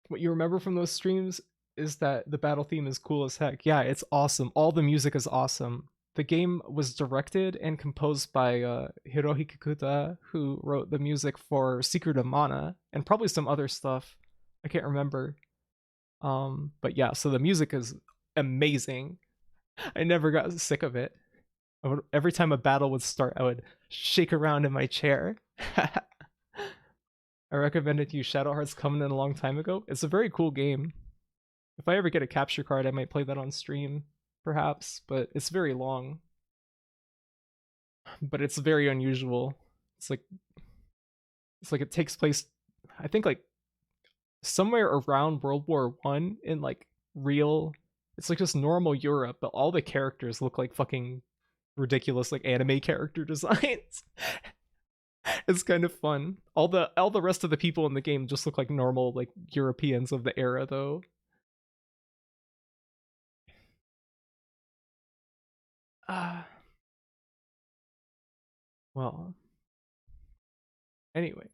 Speaker 1: What you remember from those streams is that the battle theme is cool as heck. Yeah, it's awesome. All the music is awesome. The game was directed and composed by Hirohiko Kikuta, who wrote the music for Secret of Mana and probably some other stuff. I can't remember. But yeah, so the music is amazing. I never got sick of it. Every time a battle would start, I would shake around in my chair. I recommended you Shadow Hearts coming in a long time ago. It's a very cool game. If I ever get a capture card, I might play that on stream, perhaps, but it's very long. But it's very unusual. It's like it takes place I think like somewhere around World War One in like real it's like just normal Europe, but all the characters look like fucking ridiculous like anime character designs. It's kind of fun. All the rest of the people in the game just look like normal like Europeans of the era though. Uh, well, anyway.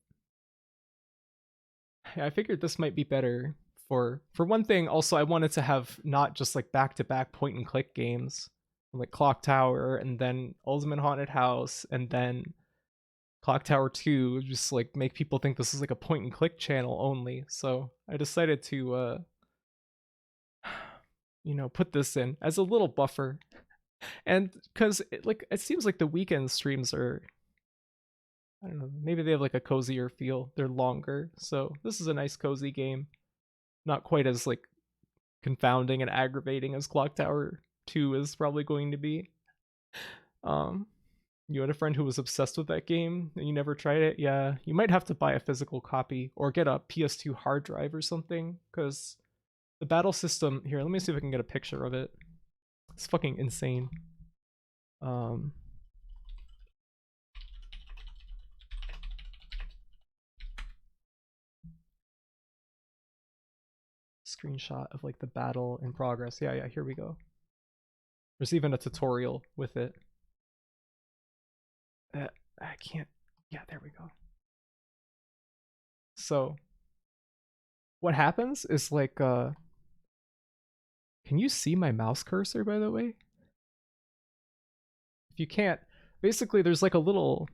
Speaker 1: I figured this might be better for one thing. Also, I wanted to have not just like back-to-back point and click games like Clock Tower and then Ultimate Haunted House and then Clock Tower 2, just like make people think this is like a point and click channel only. So I decided to put this in as a little buffer. And because it seems like the weekend streams are, I don't know, maybe they have like a cozier feel. They're longer. So this is a nice cozy game. Not quite as like confounding and aggravating as Clock Tower 2 is probably going to be. Um you had a friend who was obsessed with that game and you never tried it. Yeah, you might have to buy a physical copy or get a PS2 hard drive or something, because the battle system here, let me see if I can get a picture of it. It's fucking insane. Screenshot of like the battle in progress. Yeah, here we go. There's even a tutorial with it. I can't. Yeah, there we go. So what happens is like can you see my mouse cursor, by the way? If you can't, basically there's like a little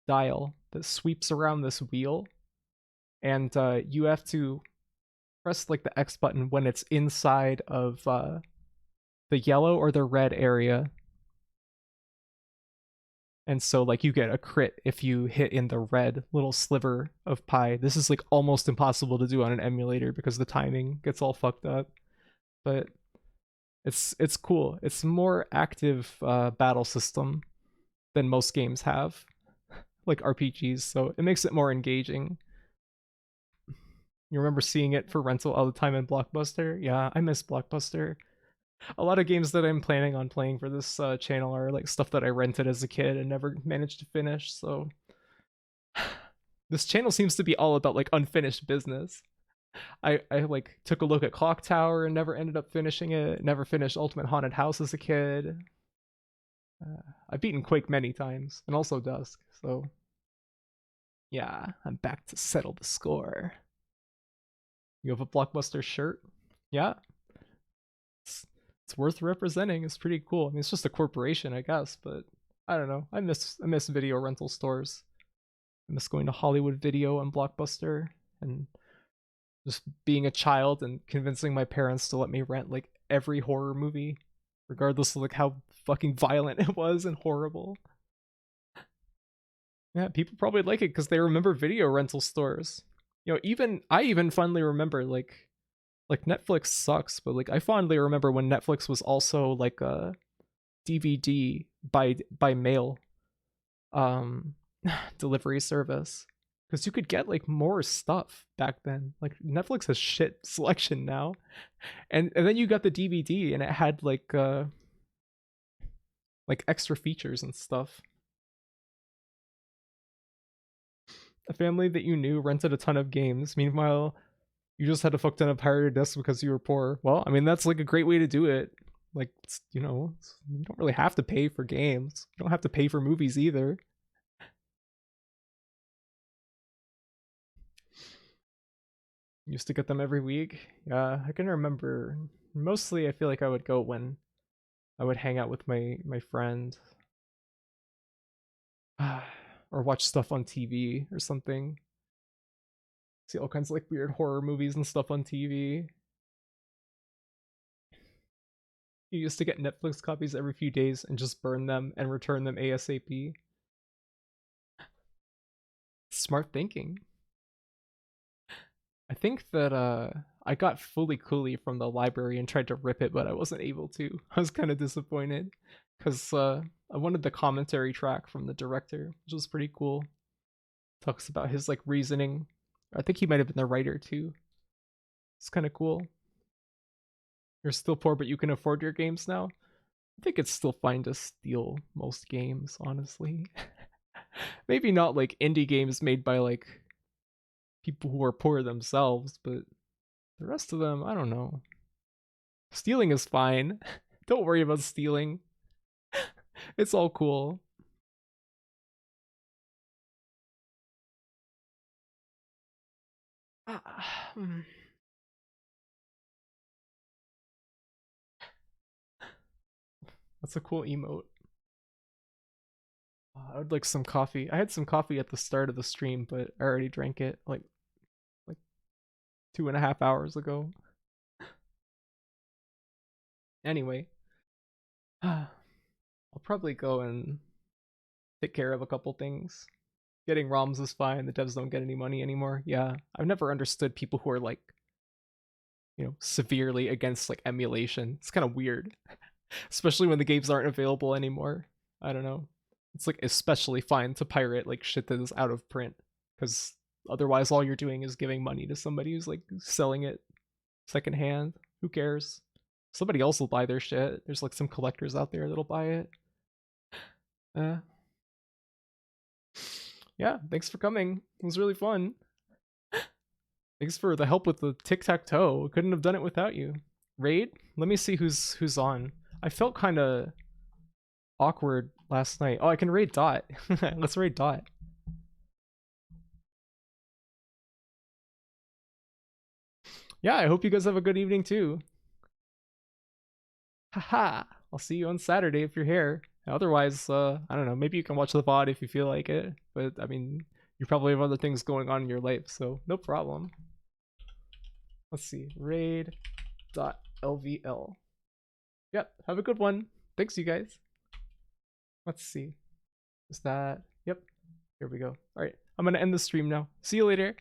Speaker 1: dial that sweeps around this wheel, and you have to press like the X button when it's inside of the yellow or the red area. And so like you get a crit if you hit in the red little sliver of pie. This is like almost impossible to do on an emulator because the timing gets all fucked up. But it's cool. It's more active battle system than most games have, like RPGs, so it makes it more engaging. You remember seeing it for rental all the time in Blockbuster? Yeah, I miss Blockbuster. A lot of games that I'm planning on playing for this channel are like stuff that I rented as a kid and never managed to finish, so this channel seems to be all about like unfinished business. I like took a look at Clock Tower and never ended up finishing it. Never finished Ultimate Haunted House as a kid. I've beaten Quake many times, and also Dusk. So yeah, I'm back to settle the score. You have a Blockbuster shirt? Yeah, it's worth representing. It's pretty cool. I mean, it's just a corporation, I guess, but I don't know. I miss video rental stores. I miss going to Hollywood Video and Blockbuster and just being a child and convincing my parents to let me rent like every horror movie, regardless of like how fucking violent it was and horrible. Yeah, people probably like it because they remember video rental stores. Even I even fondly remember like Netflix sucks, but like I fondly remember when Netflix was also like a DVD by mail delivery service, because you could get like more stuff back then. Like Netflix has shit selection now, and then you got the DVD and it had like extra features and stuff. A family that you knew rented a ton of games. Meanwhile, you just had a fuck ton of pirated discs because you were poor. Well, I mean that's like a great way to do it. Like you don't really have to pay for games. You don't have to pay for movies either. Used to get them every week. Yeah, I can remember. Mostly, I feel like I would go when I would hang out with my friend, or watch stuff on TV or something. See all kinds of like weird horror movies and stuff on TV. You used to get Netflix copies every few days and just burn them and return them ASAP. Smart thinking. I think that I got Fully Cooley from the library and tried to rip it, but I wasn't able to. I was kind of disappointed because I wanted the commentary track from the director, which was pretty cool. Talks about his like reasoning. I think he might have been the writer too. It's kind of cool. You're still poor, but you can afford your games now. I think it's still fine to steal most games, honestly. Maybe not like indie games made by like people who are poor themselves, but the rest of them, I don't know. Stealing is fine. Don't worry about stealing. It's all cool. Hmm. That's a cool emote. I would like some coffee. I had some coffee at the start of the stream, but I already drank it like 2.5 hours ago. Anyway, I'll probably go and take care of a couple things. Getting ROMs is fine. The devs don't get any money anymore. Yeah, I've never understood people who are like, severely against like emulation. It's kind of weird, especially when the games aren't available anymore. I don't know. It's like especially fine to pirate like shit that is out of print because otherwise all you're doing is giving money to somebody who's like selling it secondhand. Who cares? Somebody else will buy their shit. There's like some collectors out there that'll buy it. Uh, yeah, thanks for coming. It was really fun. Thanks for the help with the tic-tac-toe. Couldn't have done it without you. Raid? Let me see who's on. I felt kind of awkward last night. Oh, I can raid Dot. Let's raid Dot. Yeah, I hope you guys have a good evening too. Haha. I'll see you on Saturday if you're here. Otherwise, I don't know. Maybe you can watch the VOD if you feel like it. But I mean, you probably have other things going on in your life, so no problem. Let's see. Raid.lvl. Yep. Have a good one. Thanks, you guys. Let's see. Is that? Yep. Here we go. All right. I'm going to end the stream now. See you later.